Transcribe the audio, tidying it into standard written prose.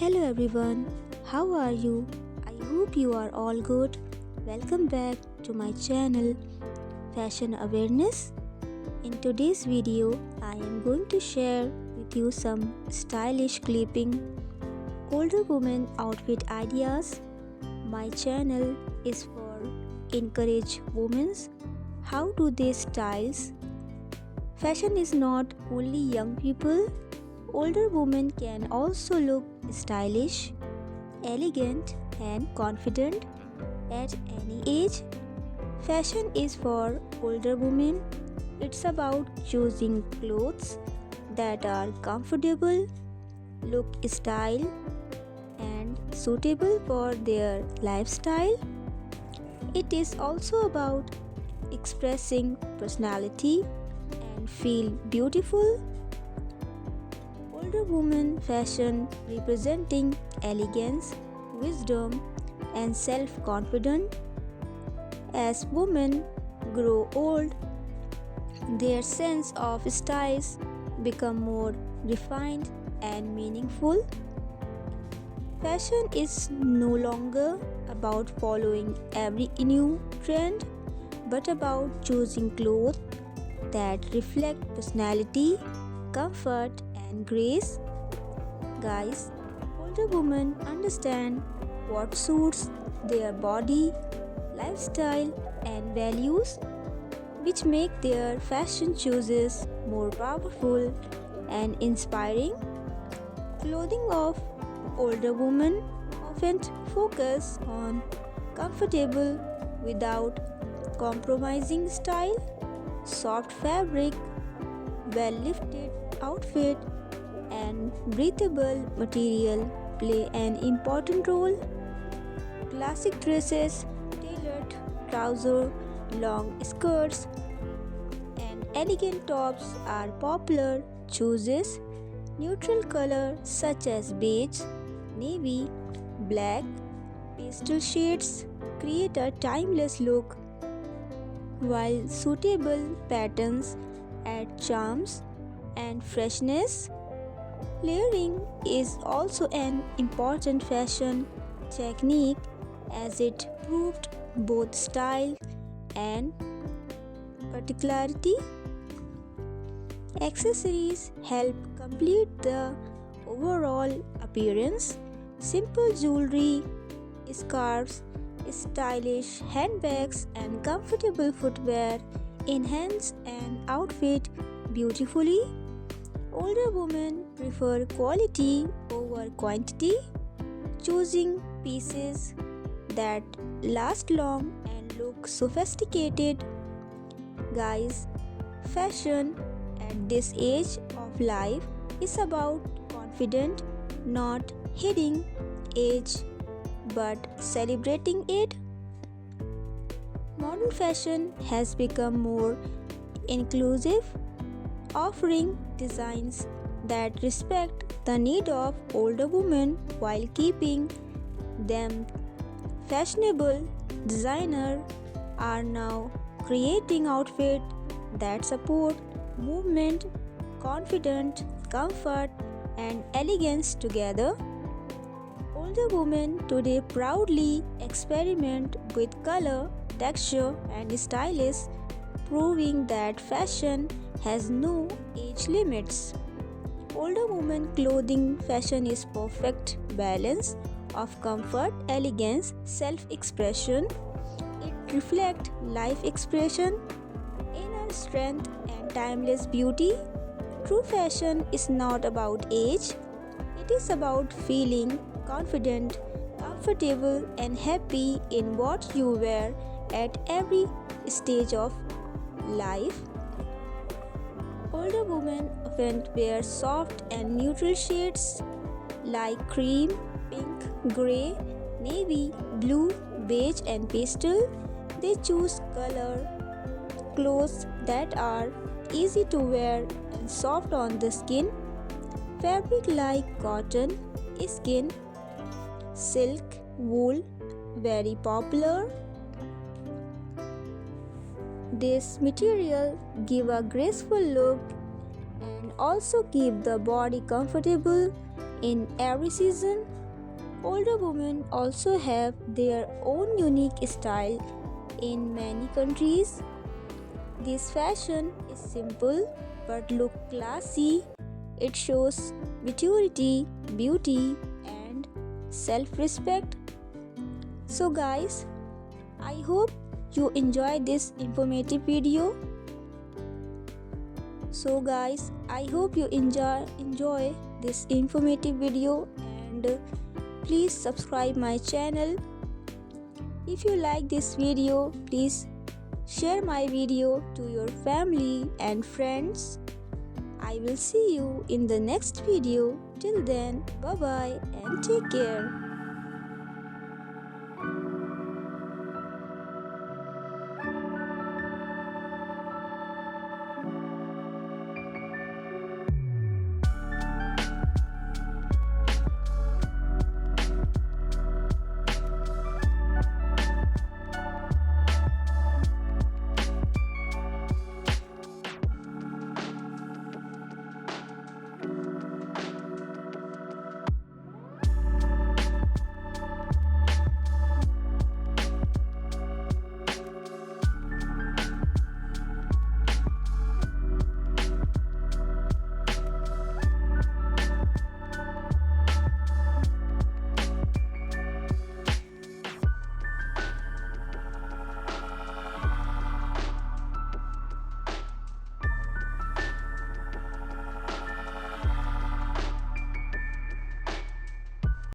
Hello everyone, how are you? I hope you are all good. Welcome back to my channel Fashion Awareness. In today's video, I am going to share with you some stylish clipping older women outfit ideas. My channel is for encourage women's how do they styles. Fashion is not only young people. Older women can also look stylish, elegant, and confident at any age. Fashion is for older women. It's about choosing clothes that are comfortable, look style, and suitable for their lifestyle. It is also about expressing personality and feel beautiful. Older woman fashion representing elegance, wisdom, and self-confidence. As women grow old, their sense of styles become more refined and meaningful. Fashion is no longer about following every new trend, but about choosing clothes that reflect personality, comfort, and grace. Guys, older women understand what suits their body, lifestyle, and values, which make their fashion choices more powerful and inspiring. Clothing of older women often focus on comfortable without compromising style, soft fabric, well-lifted outfit, and breathable material play an important role. Classic dresses, tailored trousers, long skirts, and elegant tops are popular choices. Neutral colors such as beige, navy, black, pastel shades create a timeless look, while suitable patterns add charms and freshness. Layering is also an important fashion technique as it proved both style and particularity. Accessories help complete the overall appearance. Simple jewelry, scarves, stylish handbags, and comfortable footwear enhance an outfit beautifully. Older women prefer quality over quantity, choosing pieces that last long and look sophisticated. Guys, fashion at this age of life is about confident, not hiding age, but celebrating it. Modern fashion has become more inclusive, offering designs that respect the need of older women while keeping them fashionable. Designers are now creating outfits that support movement, confidence, comfort, and elegance together. Older women today proudly experiment with color, texture, and styles, proving that fashion has no age limits. Older women clothing fashion is perfect balance of comfort, elegance, self-expression. It reflects life expression, inner strength, and timeless beauty. True fashion is not about age. It is about feeling confident, comfortable, and happy in what you wear at every stage of life. Older women often wear soft and neutral shades like cream, pink, grey, navy, blue, beige, and pastel. They choose color clothes that are easy to wear and soft on the skin. Fabric like cotton, skin, silk, wool, very popular. This material give a graceful look and also keep the body comfortable in every season. Older women also have their own unique style in many countries. This fashion is simple but look classy. It shows maturity, beauty, and self-respect. So guys, I hope you enjoy this informative video. Enjoy this informative video, and please subscribe my channel. If you like this video, please share my video to your family and friends. I will see you in the next video. Till then, bye bye and take care.